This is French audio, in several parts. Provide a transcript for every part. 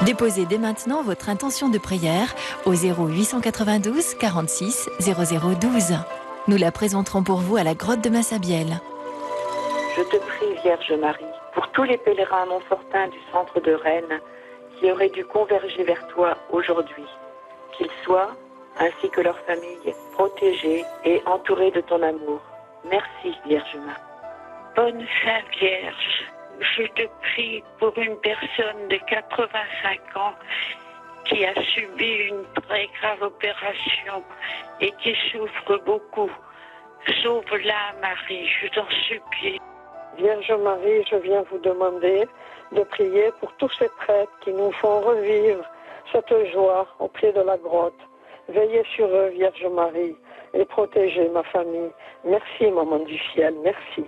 Déposez dès maintenant votre intention de prière au 0892 46 0012. Nous la présenterons pour vous à la grotte de Massabielle. Je te prie, Vierge Marie, pour tous les pèlerins montfortins du centre de Rennes qui auraient dû converger vers toi aujourd'hui, qu'ils soient, ainsi que leurs familles, protégés et entourés de ton amour. Merci, Vierge Marie. Bonne Sainte Vierge, je te prie pour une personne de 85 ans qui a subi une très grave opération et qui souffre beaucoup. Sauve-la, Marie, je t'en supplie. Vierge Marie, je viens vous demander de prier pour tous ces prêtres qui nous font revivre cette joie au pied de la grotte. Veillez sur eux, Vierge Marie, et protégez ma famille. Merci, Maman du ciel, merci.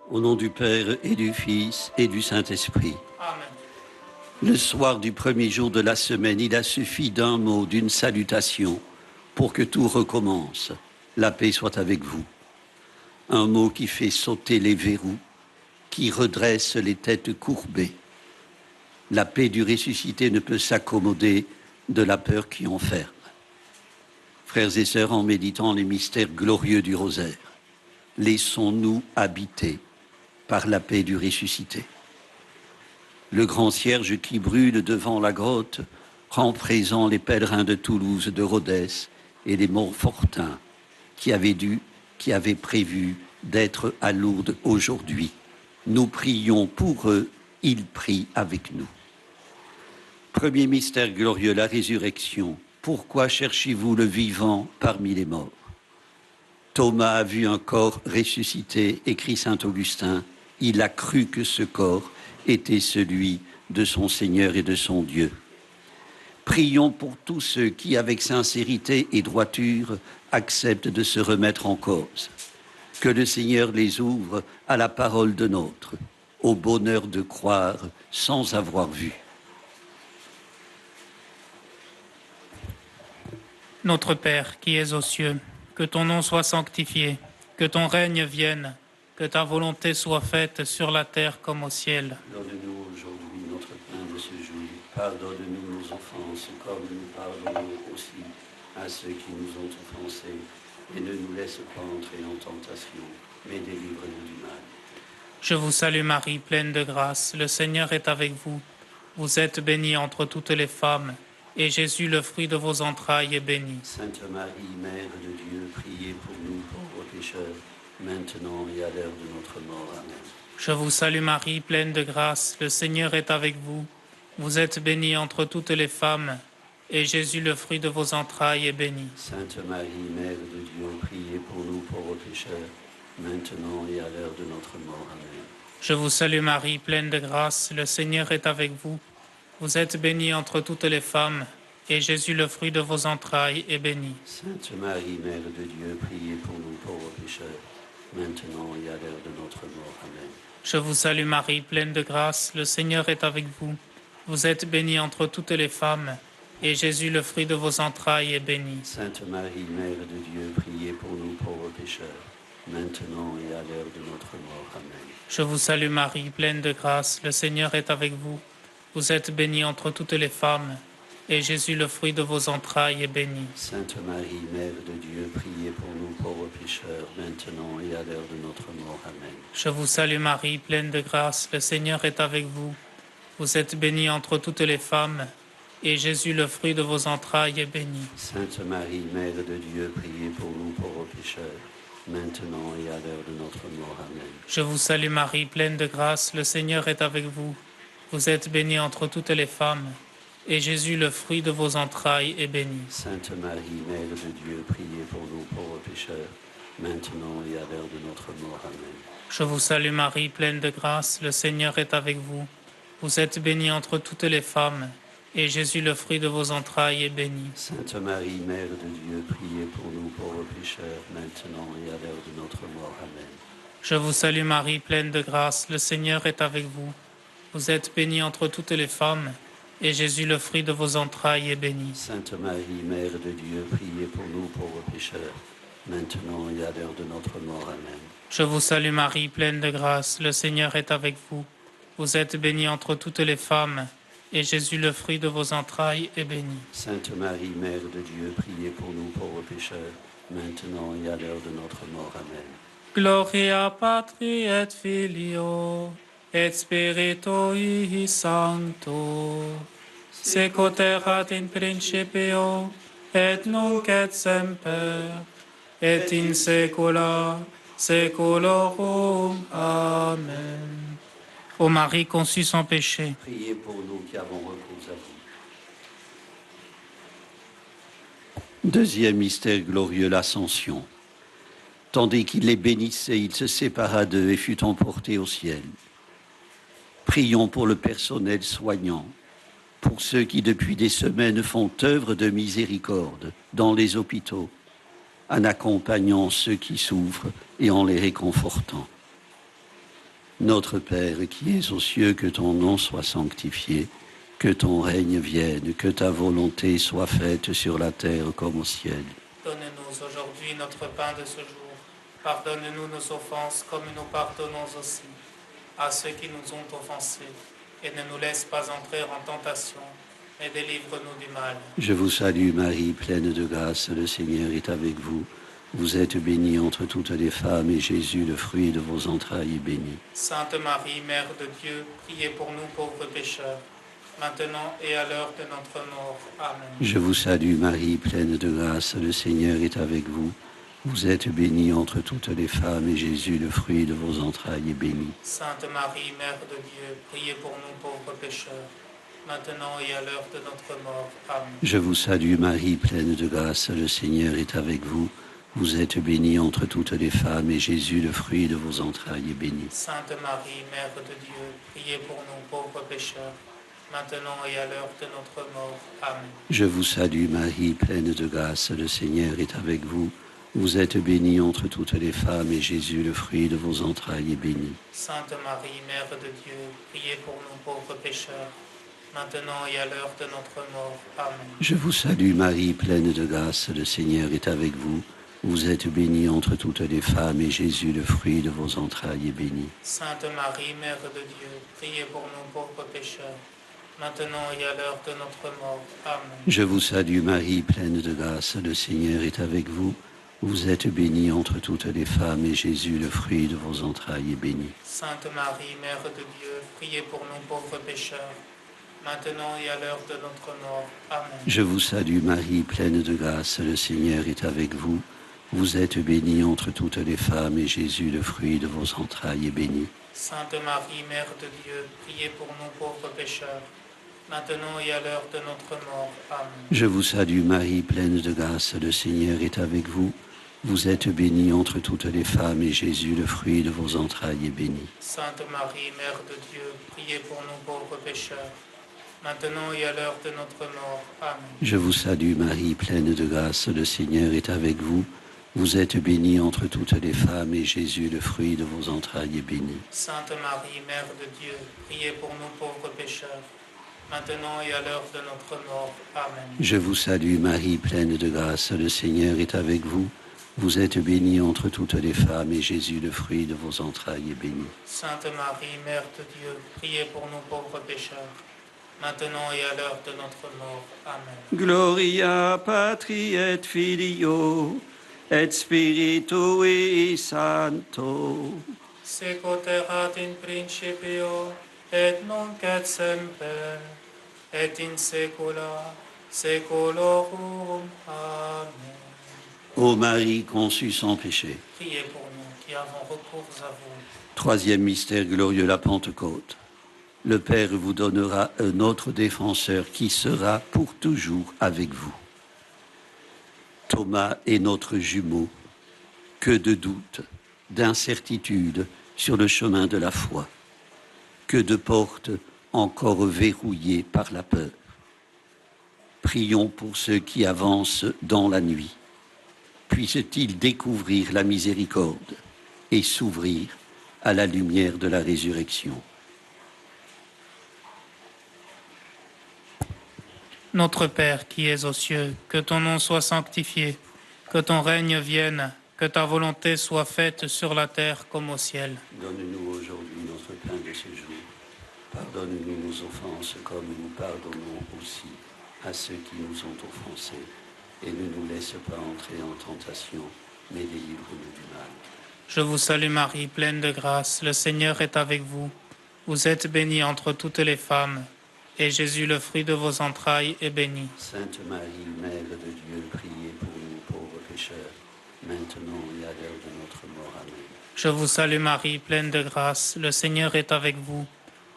Au nom du Père et du Fils et du Saint-Esprit. Amen. Le soir du premier jour de la semaine, il a suffi d'un mot, d'une salutation, pour que tout recommence. La paix soit avec vous. Un mot qui fait sauter les verrous, qui redresse les têtes courbées. La paix du ressuscité ne peut s'accommoder de la peur qui enferme. Frères et sœurs, en méditant les mystères glorieux du rosaire, laissons-nous habiter par la paix du ressuscité. Le grand cierge qui brûle devant la grotte rend présent les pèlerins de Toulouse, de Rodez et des Montfortins qui avaient prévu d'être à Lourdes aujourd'hui. Nous prions pour eux, ils prient avec nous. Premier mystère glorieux, la résurrection. Pourquoi cherchez-vous le vivant parmi les morts? Thomas a vu un corps ressuscité, écrit saint Augustin. Il a cru que ce corps était celui de son Seigneur et de son Dieu. Prions pour tous ceux qui, avec sincérité et droiture, acceptent de se remettre en cause. Que le Seigneur les ouvre à la parole de nôtre, au bonheur de croire sans avoir vu. Notre Père qui es aux cieux, que ton nom soit sanctifié, que ton règne vienne, que ta volonté soit faite sur la terre comme au ciel. Donne-nous aujourd'hui notre pain de ce jour. Pardonne-nous nos offenses, comme nous pardonnons aussi à ceux qui nous ont offensés. Et ne nous laisse pas entrer en tentation, mais délivre-nous du mal. Je vous salue Marie, pleine de grâce, le Seigneur est avec vous. Vous êtes bénie entre toutes les femmes, et Jésus, le fruit de vos entrailles, est béni. Sainte Marie, Mère de Dieu, priez pour nous pauvres pécheurs, maintenant et à l'heure de notre mort. Amen. Je vous salue Marie, pleine de grâce, le Seigneur est avec vous. Vous êtes bénie entre toutes les femmes, et Jésus, le fruit de vos entrailles, est béni. Sainte Marie, Mère de Dieu, priez pour nous pauvres pécheurs, maintenant et à l'heure de notre mort. Amen. Je vous salue Marie, pleine de grâce, le Seigneur est avec vous. Vous êtes bénie entre toutes les femmes, et Jésus, le fruit de vos entrailles, est béni. Sainte Marie, Mère de Dieu, priez pour nous pauvres pécheurs, maintenant et à l'heure de notre mort. Amen. Je vous salue Marie, pleine de grâce, le Seigneur est avec vous. Vous êtes bénie entre toutes les femmes, et Jésus, le fruit de vos entrailles, est béni. Sainte Marie, Mère de Dieu, priez pour nous pauvres pécheurs, maintenant et à l'heure de notre mort. Amen. Je vous salue Marie, pleine de grâce, le Seigneur est avec vous. Vous êtes bénie entre toutes les femmes, et Jésus, le fruit de vos entrailles, est béni. Sainte Marie, Mère de Dieu, priez pour nous pauvres pécheurs, maintenant et à l'heure de notre mort. Amen. Je vous salue Marie, pleine de grâce, le Seigneur est avec vous. Vous êtes bénie entre toutes les femmes, et Jésus, le fruit de vos entrailles, est béni. Sainte Marie, Mère de Dieu, priez pour nous pauvres pécheurs, maintenant et à l'heure de notre mort. Amen. Je vous salue Marie, pleine de grâce, le Seigneur est avec vous. Vous êtes bénie entre toutes les femmes, et Jésus, le fruit de vos entrailles, est béni. Sainte Marie, Mère de Dieu, priez pour nous pauvres pécheurs, maintenant et à l'heure de notre mort. Amen. Je vous salue Marie, pleine de grâce, le Seigneur est avec vous. Vous êtes bénie entre toutes les femmes, et Jésus, le fruit de vos entrailles, est béni. Sainte Marie, Mère de Dieu, priez pour nous pauvres pécheurs, maintenant et à l'heure de notre mort. Amen. Je vous salue Marie, pleine de grâce, le Seigneur est avec vous. Vous êtes bénie entre toutes les femmes, et Jésus, le fruit de vos entrailles, est béni. Sainte Marie, Mère de Dieu, priez pour nous pauvres pécheurs, maintenant et à l'heure de notre mort. Amen. Je vous salue Marie, pleine de grâce, le Seigneur est avec vous. Vous êtes bénie entre toutes les femmes, et Jésus, le fruit de vos entrailles, est béni. Sainte Marie, Mère de Dieu, priez pour nous pauvres pécheurs, maintenant et à l'heure de notre mort. Amen. Gloria Patri et Filio et Spiritui Sancto, sicut erat in principio et nunc et semper et in saecula saeculorum. Amen. Ô Marie conçue sans péché, Priez pour nous qui avons recours à vous. Deuxième mystère glorieux, l'Ascension. Tandis qu'il les bénissait, il se sépara d'eux et fut emporté au ciel. Prions pour le personnel soignant, pour ceux qui depuis des semaines font œuvre de miséricorde dans les hôpitaux, en accompagnant ceux qui souffrent et en les réconfortant. Notre Père qui es aux cieux, que ton nom soit sanctifié, que ton règne vienne, que ta volonté soit faite sur la terre comme au ciel. donne-nous aujourd'hui notre pain de ce jour. Pardonne-nous nos offenses comme nous pardonnons aussi à ceux qui nous ont offensés. Et ne nous laisse pas entrer en tentation, mais délivre-nous du mal. Je vous salue Marie, pleine de grâce, le Seigneur est avec vous. Vous êtes bénie entre toutes les femmes, et Jésus, le fruit de vos entrailles, est béni. Sainte Marie, Mère de Dieu, priez pour nous pauvres pécheurs, maintenant et à l'heure de notre mort. Amen. Je vous salue Marie, pleine de grâce, le Seigneur est avec vous. Vous êtes bénie entre toutes les femmes, et Jésus, le fruit de vos entrailles, est béni. Sainte Marie, Mère de Dieu, priez pour nous pauvres pécheurs, maintenant et à l'heure de notre mort. Amen. Je vous salue Marie, pleine de grâce, le Seigneur est avec vous. Vous êtes bénie entre toutes les femmes, et Jésus, le fruit de vos entrailles, est béni. Sainte Marie, Mère de Dieu, priez pour nous pauvres pécheurs, maintenant et à l'heure de notre mort. Amen. Je vous salue Marie, pleine de grâce, le Seigneur est avec vous. Vous êtes bénie entre toutes les femmes, et Jésus, le fruit de vos entrailles, est béni. Sainte Marie, Mère de Dieu, priez pour nous pauvres pécheurs, maintenant et à l'heure de notre mort. Amen. Je vous salue Marie, pleine de grâce, le Seigneur est avec vous. Vous êtes bénie entre toutes les femmes, et Jésus, le fruit de vos entrailles, est béni. Sainte Marie, Mère de Dieu, priez pour nous pauvres pécheurs, maintenant et à l'heure de notre mort. Amen. Je vous salue Marie, pleine de grâce, le Seigneur est avec vous. Vous êtes bénie entre toutes les femmes, et Jésus, le fruit de vos entrailles, est béni. Sainte Marie, Mère de Dieu, priez pour nous pauvres pécheurs, maintenant et à l'heure de notre mort. Amen. Je vous salue Marie, pleine de grâce, le Seigneur est avec vous. Vous êtes bénie entre toutes les femmes, et Jésus, le fruit de vos entrailles, est béni. Sainte Marie, Mère de Dieu, priez pour nous pauvres pécheurs, maintenant et à l'heure de notre mort. Amen. Je vous salue Marie, pleine de grâce, le Seigneur est avec vous. Vous êtes bénie entre toutes les femmes, et Jésus, le fruit de vos entrailles, est béni. Sainte Marie, Mère de Dieu, priez pour nous pauvres pécheurs, maintenant et à l'heure de notre mort. Amen. Je vous salue Marie, pleine de grâce, le Seigneur est avec vous. Vous êtes bénie entre toutes les femmes, et Jésus, le fruit de vos entrailles, est béni. Sainte Marie, Mère de Dieu, priez pour nous pauvres pécheurs, maintenant et à l'heure de notre mort. Amen. Je vous salue Marie, pleine de grâce, le Seigneur est avec vous. Vous êtes bénie entre toutes les femmes, et Jésus, le fruit de vos entrailles, est béni. Sainte Marie, Mère de Dieu, priez pour nous pauvres pécheurs, maintenant et à l'heure de notre mort. Amen. Gloria Patri et Filio et Spiritui Sancto. Sicut erat in principio et nunc et semper et in saecula saeculorum. Amen. Ô Marie conçue sans péché. Priez pour nous qui avons recours à vous. Troisième mystère glorieux, la Pentecôte. Le Père vous donnera un autre défenseur qui sera pour toujours avec vous. Thomas est notre jumeau. Que de doutes, d'incertitudes sur le chemin de la foi. Que de portes encore verrouillées par la peur. Prions pour ceux qui avancent dans la nuit. Puisse-t-il découvrir la miséricorde et s'ouvrir à la lumière de la résurrection. Notre Père qui es aux cieux, que ton nom soit sanctifié, que ton règne vienne, que ta volonté soit faite sur la terre comme au ciel. Donne-nous aujourd'hui notre pain de ce jour. Pardonne Pardonne-nous nos offenses comme nous pardonnons aussi à ceux qui nous ont offensés. Et ne nous laisse pas entrer en tentation, mais délivre-nous du mal. Je vous salue Marie, pleine de grâce, le Seigneur est avec vous. Vous êtes bénie entre toutes les femmes, et Jésus, le fruit de vos entrailles, est béni. Sainte Marie, Mère de Dieu, priez pour nous pauvres pécheurs, maintenant et à l'heure de notre mort. Amen. Je vous salue Marie, pleine de grâce, le Seigneur est avec vous.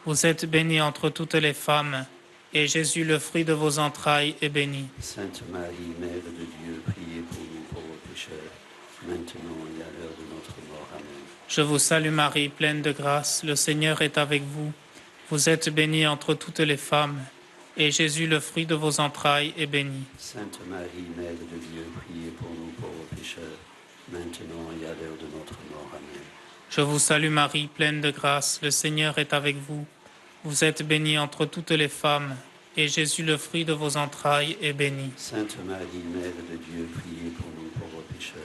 Vous êtes bénie entre toutes les femmes, et Jésus, le fruit de vos entrailles, est béni. Sainte Marie, Mère de Dieu, priez pour nous pauvres pécheurs, maintenant et à l'heure de notre mort. Amen. Je vous salue Marie, pleine de grâce, le Seigneur est avec vous. Vous êtes bénie entre toutes les femmes, et Jésus, le fruit de vos entrailles, est béni. Sainte Marie, Mère de Dieu, priez pour nous pauvres pécheurs, maintenant et à l'heure de notre mort. Amen. Je vous salue Marie, pleine de grâce, le Seigneur est avec vous. Vous êtes bénie entre toutes les femmes, et Jésus, le fruit de vos entrailles, est béni. Sainte Marie, Mère de Dieu, priez pour nous pauvres pécheurs,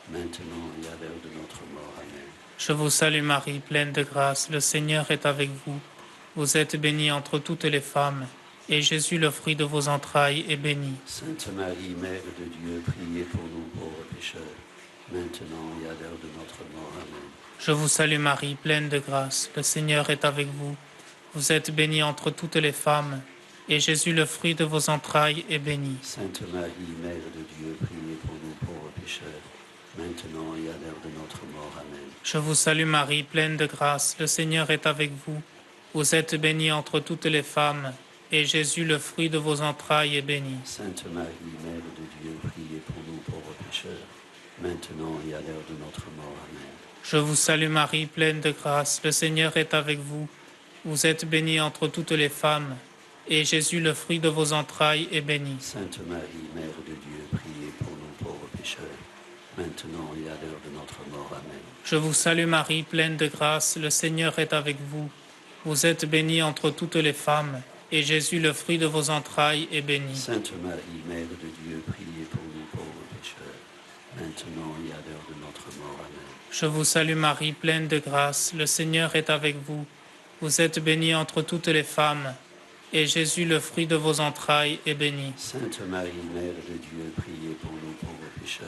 maintenant et à l'heure de notre mort. Amen. Je vous salue Marie, pleine de grâce, le Seigneur est avec vous. Vous êtes bénie entre toutes les femmes, et Jésus, le fruit de vos entrailles, est béni. Sainte Marie, Mère de Dieu, priez pour nous pauvres pécheurs, maintenant et à l'heure de notre mort. Amen. Je vous salue Marie, pleine de grâce, le Seigneur est avec vous. Vous êtes bénie entre toutes les femmes, et Jésus, le fruit de vos entrailles, est béni. Sainte Marie, Mère de Dieu, priez pour nous pauvres pécheurs, maintenant et à l'heure de notre mort. Amen. Je vous salue Marie, pleine de grâce, le Seigneur est avec vous. Vous êtes bénie entre toutes les femmes, et Jésus, le fruit de vos entrailles, est béni. Sainte Marie, Mère de Dieu, priez pour nous pauvres pécheurs, maintenant et à l'heure de notre mort. Amen. Je vous salue Marie, pleine de grâce, le Seigneur est avec vous. Vous êtes bénie entre toutes les femmes, et Jésus, le fruit de vos entrailles, est béni. Sainte Marie, Mère de Dieu, priez pour nous pauvres pécheurs, maintenant et à l'heure de notre mort. Amen. Je vous salue Marie, pleine de grâce, le Seigneur est avec vous. Vous êtes bénie entre toutes les femmes, et Jésus, le fruit de vos entrailles, est béni. Sainte Marie, Mère de Dieu, priez pour nous pauvres pécheurs, maintenant et à l'heure de notre mort. Amen. Je vous salue Marie, pleine de grâce, le Seigneur est avec vous. Vous êtes bénie entre toutes les femmes, et Jésus, le fruit de vos entrailles, est béni. Sainte Marie, Mère de Dieu, priez pour nous pauvres pécheurs,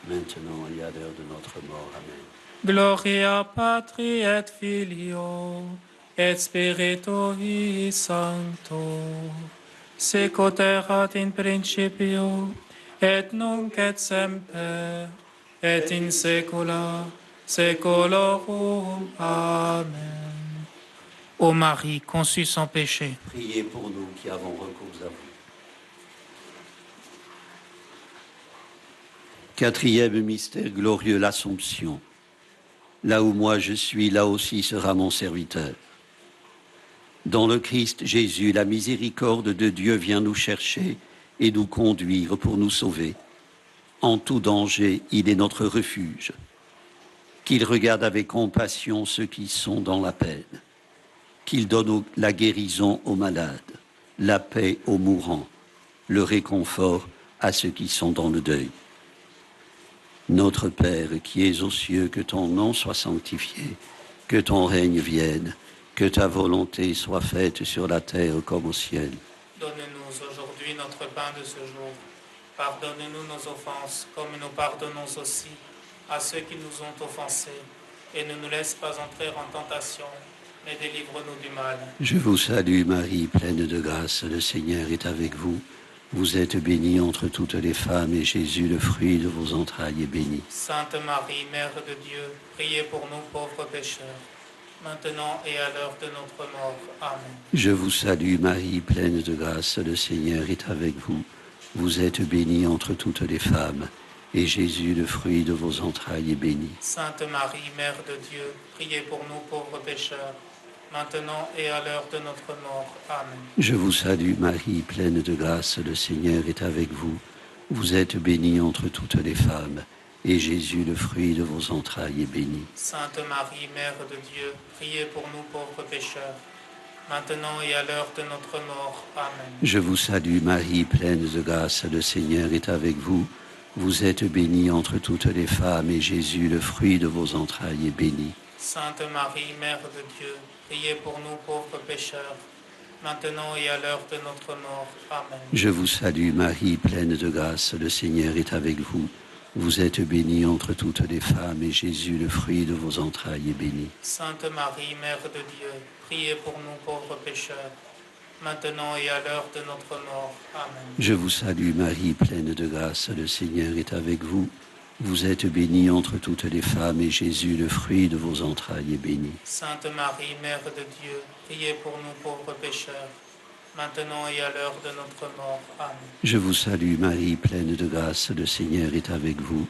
maintenant et à l'heure de notre mort. Amen. Gloria Patri et Filio, et Spiritui Sancto, sicut erat in principio, et nunc et semper, et in saecula saeculorum. Amen. Ô Marie, conçue sans péché, Priez pour nous qui avons recours à vous. Quatrième mystère glorieux, l'Assomption. Là où moi je suis, là aussi sera mon serviteur. Dans le Christ Jésus, la miséricorde de Dieu vient nous chercher et nous conduire pour nous sauver. En tout danger, il est notre refuge. Qu'il regarde avec compassion ceux qui sont dans la peine. Qu'il donne la guérison aux malades, la paix aux mourants, le réconfort à ceux qui sont dans le deuil. Notre Père qui es aux cieux, que ton nom soit sanctifié, que ton règne vienne, que ta volonté soit faite sur la terre comme au ciel. donne-nous aujourd'hui notre pain de ce jour. Pardonne-nous nos offenses, comme nous pardonnons aussi à ceux qui nous ont offensés. Et ne nous laisse pas entrer en tentation, mais délivre-nous du mal. Je vous salue Marie, pleine de grâce, le Seigneur est avec vous. Vous êtes bénie entre toutes les femmes, et Jésus, le fruit de vos entrailles, est béni. Sainte Marie, Mère de Dieu, priez pour nous pauvres pécheurs, maintenant et à l'heure de notre mort. Amen. Je vous salue Marie, pleine de grâce, le Seigneur est avec vous. Vous êtes bénie entre toutes les femmes, et Jésus, le fruit de vos entrailles, est béni. Sainte Marie, Mère de Dieu, priez pour nous pauvres pécheurs, maintenant et à l'heure de notre mort. Amen. Je vous salue Marie, pleine de grâce, le Seigneur est avec vous. Vous êtes bénie entre toutes les femmes, et Jésus, le fruit de vos entrailles, est béni. Sainte Marie, Mère de Dieu, priez pour nous pauvres pécheurs, maintenant et à l'heure de notre mort. Amen. Je vous salue Marie, pleine de grâce, le Seigneur est avec vous. Vous êtes bénie entre toutes les femmes, et Jésus, le fruit de vos entrailles, est béni. Sainte Marie, Mère de Dieu, priez pour nous pauvres pécheurs, maintenant et à l'heure de notre mort. Amen. Je vous salue Marie, pleine de grâce, le Seigneur est avec vous. Vous êtes bénie entre toutes les femmes, et Jésus, le fruit de vos entrailles, est béni. Sainte Marie, Mère de Dieu, priez pour nous pauvres pécheurs, maintenant et à l'heure de notre mort. Amen. Je vous salue Marie, pleine de grâce, le Seigneur est avec vous. Vous êtes bénie entre toutes les femmes, et Jésus, le fruit de vos entrailles, est béni. Sainte Marie, Mère de Dieu, priez pour nous pauvres pécheurs, maintenant et à l'heure de notre mort. Amen. Je vous salue Marie, pleine de grâce, le Seigneur est avec vous.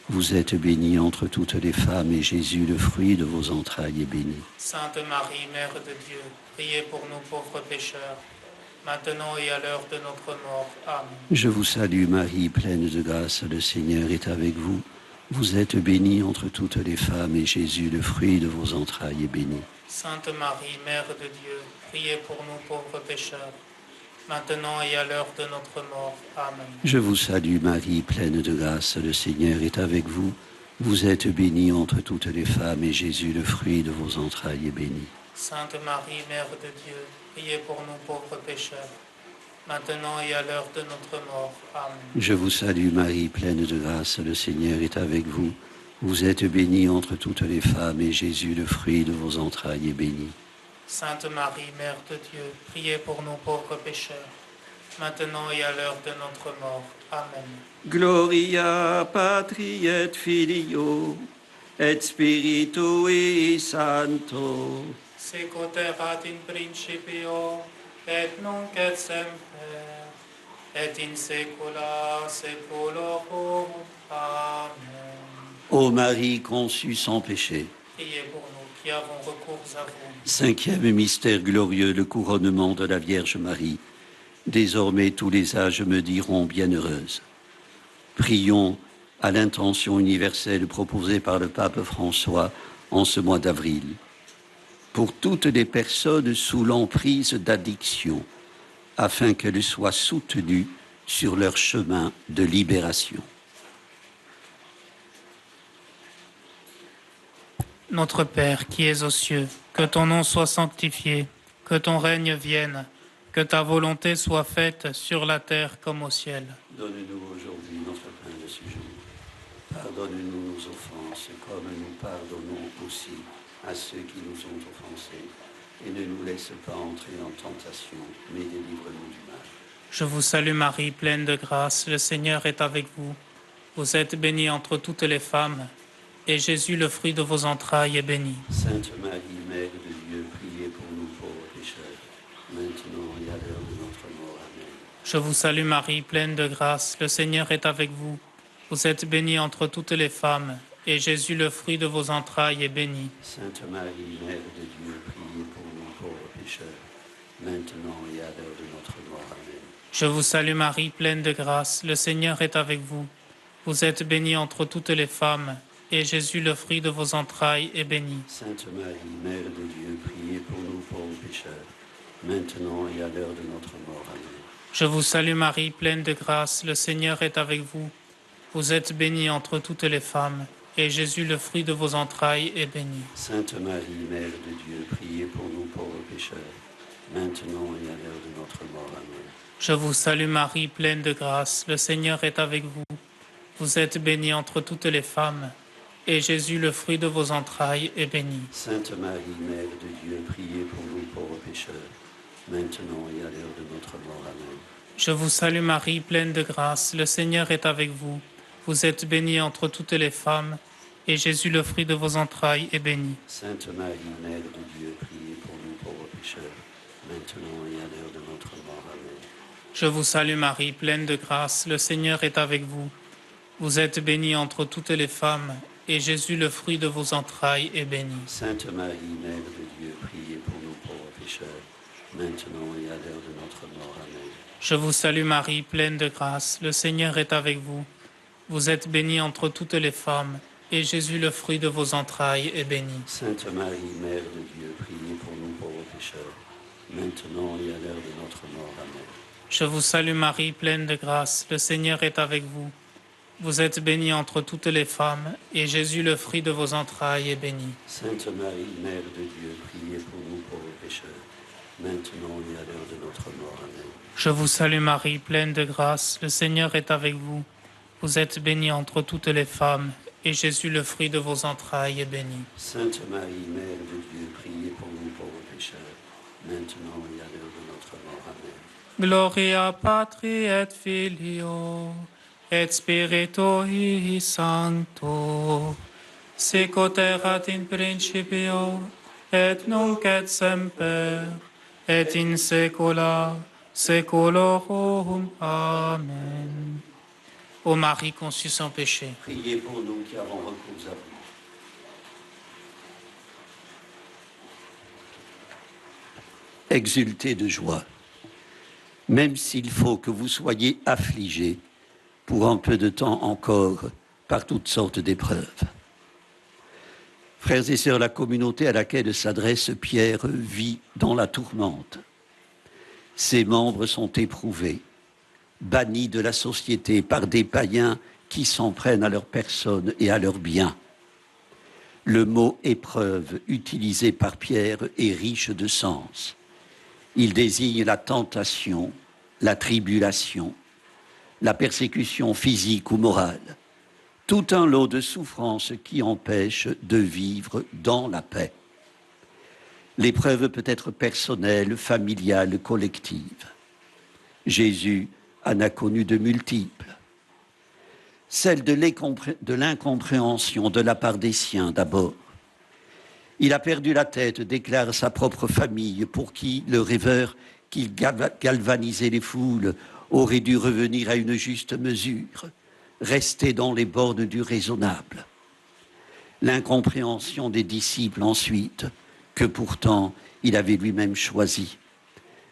Vous êtes bénie entre toutes les femmes, et Jésus, le fruit de vos entrailles, est béni. Sainte Marie, Mère de Dieu, priez pour nous pauvres pécheurs, maintenant et à l'heure de notre mort. Amen. Je vous salue Marie, pleine de grâce, le Seigneur est avec vous. Vous êtes bénie entre toutes les femmes, et Jésus, le fruit de vos entrailles, est béni. Sainte Marie, Mère de Dieu, priez pour nous pauvres pécheurs, maintenant et à l'heure de notre mort. Amen. Je vous salue Marie, pleine de grâce, le Seigneur est avec vous. Vous êtes bénie entre toutes les femmes, et Jésus, le fruit de vos entrailles, est béni. Sainte Marie, Mère de Dieu, priez pour nous pauvres pécheurs, maintenant et à l'heure de notre mort. Amen. Je vous salue Marie, pleine de grâce, le Seigneur est avec vous. Vous êtes bénie entre toutes les femmes, et Jésus, le fruit de vos entrailles, est béni. Sainte Marie, Mère de Dieu, priez pour nous pauvres pécheurs, maintenant et à l'heure de notre mort. Amen. Gloria patri et filio et spiritui sancto. Sicut erat in principio, et nunc et semper, et in saecula saeculorum. Amen. Ô Marie conçue sans péché. Priez pour nous qui avons recours à vous. Cinquième mystère glorieux, le couronnement de la Vierge Marie. Désormais tous les âges me diront bienheureuse. Prions à l'intention universelle proposée par le pape François en ce mois d'avril. Pour toutes les personnes sous l'emprise d'addiction, afin qu'elles soient soutenues sur leur chemin de libération. Notre Père qui es aux cieux, que ton nom soit sanctifié, que ton règne vienne, que ta volonté soit faite sur la terre comme au ciel. Donne-nous aujourd'hui notre pain de ce jour. Pardonne-nous nos offenses, comme nous pardonnons aussi à ceux qui nous ont offensés. Et ne nous laisse pas entrer en tentation, mais délivre-nous du mal. Je vous salue Marie, pleine de grâce, le Seigneur est avec vous. Vous êtes bénie entre toutes les femmes, et Jésus, le fruit de vos entrailles, est béni. Sainte Marie, Mère de Dieu, priez pour nous pauvres pécheurs, maintenant et à l'heure de notre mort. Amen. Je vous salue Marie, pleine de grâce, le Seigneur est avec vous. Vous êtes bénie entre toutes les femmes, et Jésus, le fruit de vos entrailles, est béni. Sainte Marie, Mère de Dieu, priez pour nous pauvres pécheurs, maintenant et à l'heure de notre mort. Amen. Je vous salue Marie, pleine de grâce, le Seigneur est avec vous. Vous êtes bénie entre toutes les femmes, et Jésus, le fruit de vos entrailles, est béni. Sainte Marie, Mère de Dieu, priez pour nous pauvres pécheurs, maintenant et à l'heure de notre mort. Amen. Je vous salue Marie, pleine de grâce, le Seigneur est avec vous. Vous êtes bénie entre toutes les femmes, et Jésus, le fruit de vos entrailles, est béni. Sainte Marie, Mère de Dieu, priez pour nous pauvres pécheurs, maintenant et à l'heure de notre mort. Amen. Je vous salue Marie, pleine de grâce, le Seigneur est avec vous. Vous êtes bénie entre toutes les femmes, et Jésus, le fruit de vos entrailles, est béni. Sainte Marie, Mère de Dieu, priez pour nous pauvres pécheurs, maintenant et à l'heure de notre mort. Amen. Je vous salue Marie, pleine de grâce, le Seigneur est avec vous. Vous êtes bénie entre toutes les femmes, et Jésus, le fruit de vos entrailles, est béni. Sainte Marie, Mère de Dieu, priez pour nous pauvres pécheurs, maintenant et à l'heure de notre mort. Amen. Je vous salue Marie, pleine de grâce, le Seigneur est avec vous. Vous êtes bénie entre toutes les femmes, et Jésus, le fruit de vos entrailles, est béni. Sainte Marie, Mère de Dieu, priez pour nous pauvres pécheurs, maintenant et à l'heure de notre mort. Amen. Je vous salue Marie, pleine de grâce, le Seigneur est avec vous. Vous êtes bénie entre toutes les femmes, et Jésus, le fruit de vos entrailles, est béni. Sainte Marie, Mère de Dieu, priez pour nous pauvres pécheurs, maintenant et à l'heure de notre mort. Amen. Je vous salue Marie, pleine de grâce, le Seigneur est avec vous. Vous êtes bénie entre toutes les femmes, et Jésus, le fruit de vos entrailles, est béni. Sainte Marie, Mère de Dieu, priez pour nous pauvres pécheurs, maintenant et à l'heure de notre mort. Amen. Je vous salue Marie, pleine de grâce, le Seigneur est avec vous. Vous êtes bénie entre toutes les femmes, et Jésus, le fruit de vos entrailles, est béni. Sainte Marie, Mère de Dieu, priez pour nous pauvres pécheurs, maintenant et à l'heure de notre mort. Amen. Gloria Patri et Filio, et Spiritui Sancto, sicut erat in principio, et nunc et semper, et in saecula saeculorum. Amen. Ô Marie conçue sans péché, Priez pour nous qui avons recours à vous. Exultez de joie, même s'il faut que vous soyez affligés pour un peu de temps encore par toutes sortes d'épreuves. Frères et sœurs, la communauté à laquelle s'adresse Pierre vit dans la tourmente. Ses membres sont éprouvés, bannis de la société par des païens qui s'en prennent à leur personne et à leurs biens. Le mot épreuve utilisé par Pierre est riche de sens. Il désigne la tentation, la tribulation, la persécution physique ou morale, tout un lot de souffrances qui empêchent de vivre dans la paix. L'épreuve peut être personnelle, familiale, collective. Jésus en a connu de multiples. Celle de l'incompréhension de la part des siens d'abord. Il a perdu la tête, déclare sa propre famille, pour qui le rêveur qui galvanisait les foules aurait dû revenir à une juste mesure, rester dans les bornes du raisonnable. L'incompréhension des disciples ensuite, que pourtant il avait lui-même choisi.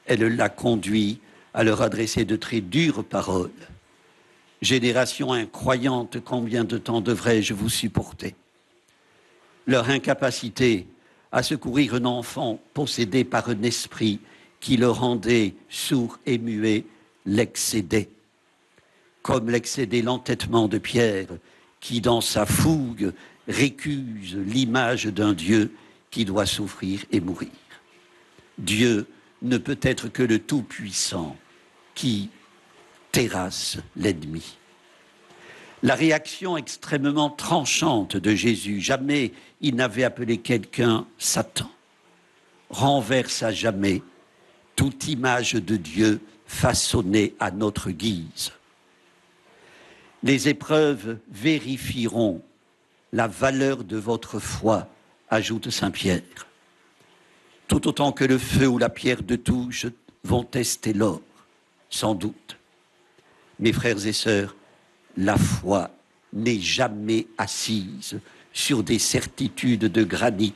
Elle l'a conduit à leur adresser de très dures paroles. Génération incroyante, combien de temps devrais-je vous supporter? Leur incapacité à secourir un enfant possédé par un esprit qui le rendait sourd et muet l'excédait. Comme l'excédait l'entêtement de Pierre, qui dans sa fougue récuse l'image d'un Dieu qui doit souffrir et mourir. Dieu ne peut être que le Tout-Puissant qui terrasse l'ennemi. La réaction extrêmement tranchante de Jésus, jamais il n'avait appelé quelqu'un Satan, renverse à jamais toute image de Dieu façonnée à notre guise. Les épreuves vérifieront la valeur de votre foi, ajoute Saint Pierre. Tout autant que le feu ou la pierre de touche vont tester l'or, sans doute. Mes frères et sœurs, la foi n'est jamais assise sur des certitudes de granit.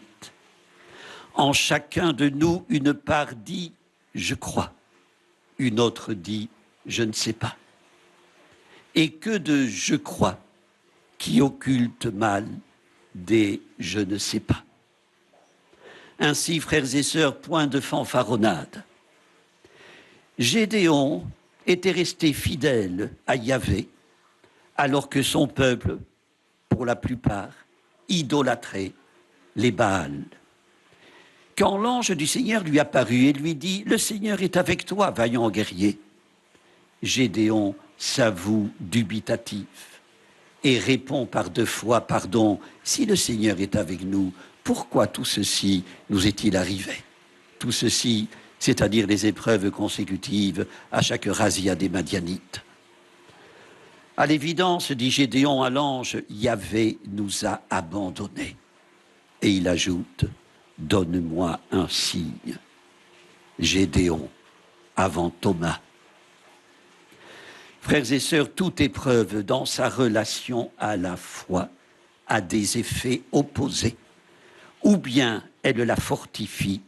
En chacun de nous, une part dit « je crois », une autre dit « je ne sais pas ». Et que de « je crois » qui occulte mal des « je ne sais pas ». Ainsi, frères et sœurs, point de fanfaronnade. Gédéon était resté fidèle à Yahvé, alors que son peuple, pour la plupart, idolâtrait les Baals. Quand l'ange du Seigneur lui apparut et lui dit « Le Seigneur est avec toi, vaillant guerrier », Gédéon s'avoue dubitatif et répond par 2 fois « Pardon, si le Seigneur est avec nous, pourquoi tout ceci nous est-il arrivé ?» Tout ceci, c'est-à-dire les épreuves consécutives à chaque razzia des Madianites. À l'évidence, dit Gédéon à l'ange, Yahvé nous a abandonnés. Et il ajoute, donne-moi un signe. Gédéon, avant Thomas. Frères et sœurs, toute épreuve dans sa relation à la foi a des effets opposés. Ou bien elle la fortifie,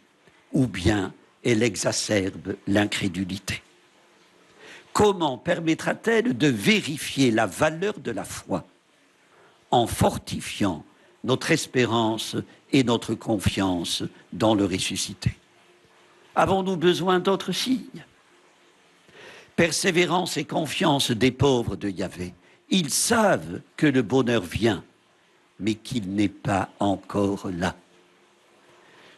ou bien elle exacerbe l'incrédulité. Comment permettra-t-elle de vérifier la valeur de la foi en fortifiant notre espérance et notre confiance dans le ressuscité? Avons-nous besoin d'autres signes? Persévérance et confiance des pauvres de Yahvé, Ils savent que le bonheur vient, mais qu'il n'est pas encore là.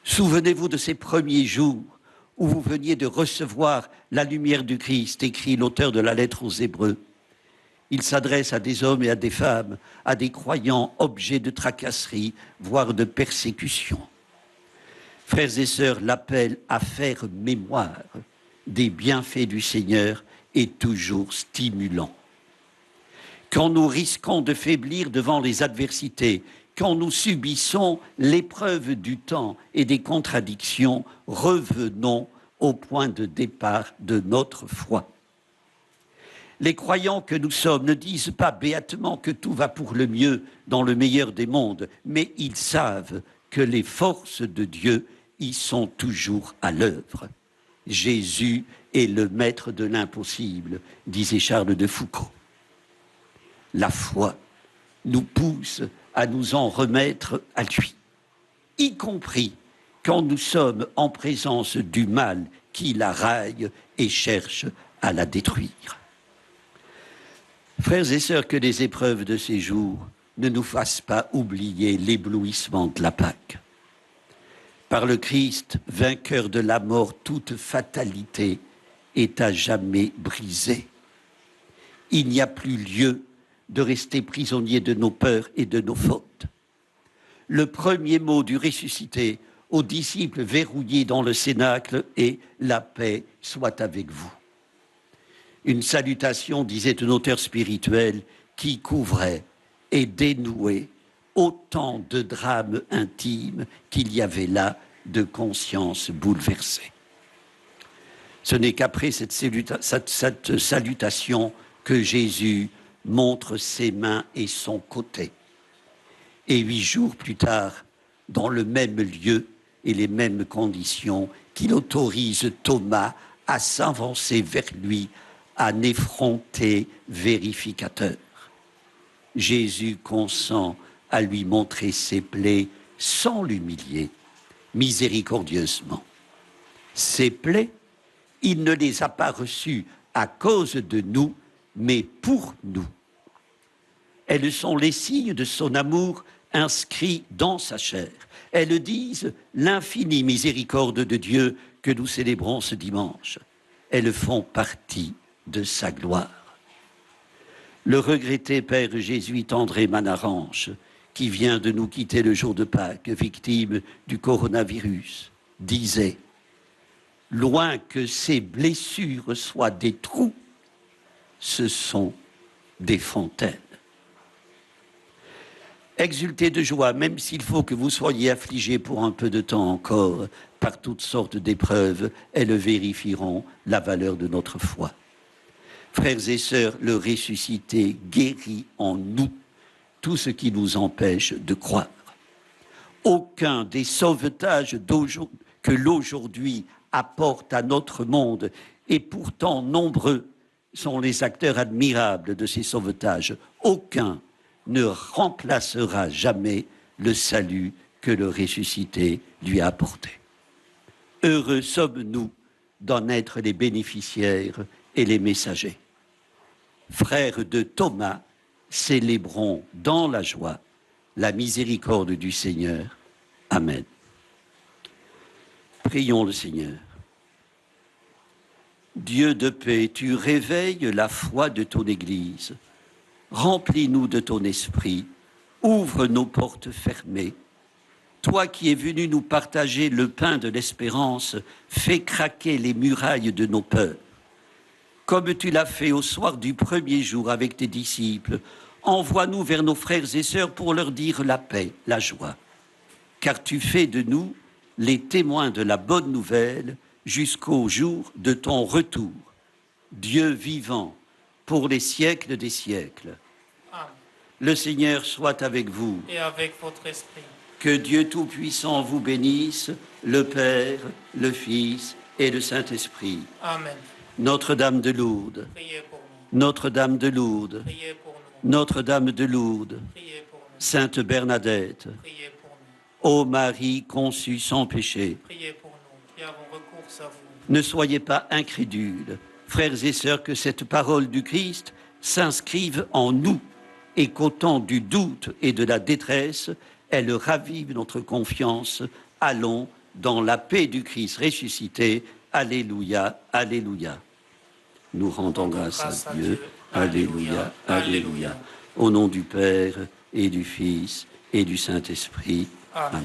Souvenez-vous de ces premiers jours où vous veniez de recevoir la lumière du Christ, écrit l'auteur de la lettre aux Hébreux. Il s'adresse à des hommes et à des femmes, à des croyants objets de tracasserie, voire de persécution. Frères et sœurs, l'appel à faire mémoire des bienfaits du Seigneur est toujours stimulant. Quand nous risquons de faiblir devant les adversités, quand nous subissons l'épreuve du temps et des contradictions, revenons au point de départ de notre foi. Les croyants que nous sommes ne disent pas béatement que tout va pour le mieux dans le meilleur des mondes, mais ils savent que les forces de Dieu y sont toujours à l'œuvre. Jésus est le maître de l'impossible, disait Charles de Foucault. La foi nous pousse à nous en remettre à lui, y compris quand nous sommes en présence du mal qui la raille et cherche à la détruire. Frères et sœurs, que les épreuves de ces jours ne nous fassent pas oublier l'éblouissement de la Pâque. Par le Christ, vainqueur de la mort, toute fatalité est à jamais brisée. Il n'y a plus lieu de rester prisonnier de nos peurs et de nos fautes. Le premier mot du ressuscité aux disciples verrouillés dans le cénacle est « La paix soit avec vous ». Une salutation, disait un auteur spirituel, qui couvrait et dénouait autant de drames intimes qu'il y avait là de consciences bouleversées. Ce n'est qu'après cette salutation que Jésus montre ses mains et son côté. Et 8 jours plus tard, dans le même lieu et les mêmes conditions, qu'il autorise Thomas à s'avancer vers lui, un effronté vérificateur. Jésus consent à lui montrer ses plaies sans l'humilier, miséricordieusement. Ces plaies, il ne les a pas reçues à cause de nous, mais pour nous. Elles sont les signes de son amour inscrits dans sa chair. Elles disent l'infinie miséricorde de Dieu que nous célébrons ce dimanche. Elles font partie de sa gloire. Le regretté père jésuite André Manaranche, qui vient de nous quitter le jour de Pâques, victime du coronavirus, disait « Loin que ces blessures soient des trous, ce sont des fontaines. » Exultez de joie, même s'il faut que vous soyez affligés pour un peu de temps encore, par toutes sortes d'épreuves, elles vérifieront la valeur de notre foi. Frères et sœurs, le ressuscité guérit en nous tout ce qui nous empêche de croire. Aucun des sauvetages que l'aujourd'hui apporte à notre monde, et pourtant nombreux sont les acteurs admirables de ces sauvetages, aucun ne remplacera jamais le salut que le ressuscité lui a apporté. Heureux sommes-nous d'en être les bénéficiaires et les messagers. Frères de Thomas, célébrons dans la joie la miséricorde du Seigneur. Amen. Prions le Seigneur. Dieu de paix, tu réveilles la foi de ton Église. Remplis-nous de ton esprit. Ouvre nos portes fermées. Toi qui es venu nous partager le pain de l'espérance, fais craquer les murailles de nos peurs. Comme tu l'as fait au soir du premier jour avec tes disciples, envoie-nous vers nos frères et sœurs pour leur dire la paix, la joie. Car tu fais de nous les témoins de la bonne nouvelle jusqu'au jour de ton retour. Dieu vivant, pour les siècles des siècles. Amen. Le Seigneur soit avec vous. Et avec votre esprit. Que Dieu Tout-Puissant vous bénisse, le Père, le Fils et le Saint-Esprit. Amen. Notre-Dame de Lourdes, Priez pour nous. Notre-Dame de Lourdes, Priez pour nous. Notre-Dame de Lourdes, Priez pour nous. Sainte Bernadette, Priez pour nous. ô Marie conçue sans péché, Priez pour nous qui avons recours à vous. ne soyez pas incrédules. Frères et sœurs, que cette parole du Christ s'inscrive en nous et qu'au temps du doute et de la détresse, elle ravive notre confiance. Allons dans la paix du Christ ressuscité. Alléluia, Alléluia. Nous rendons grâce à Dieu. Alléluia, Alléluia. Au nom du Père et du Fils et du Saint-Esprit. Amen.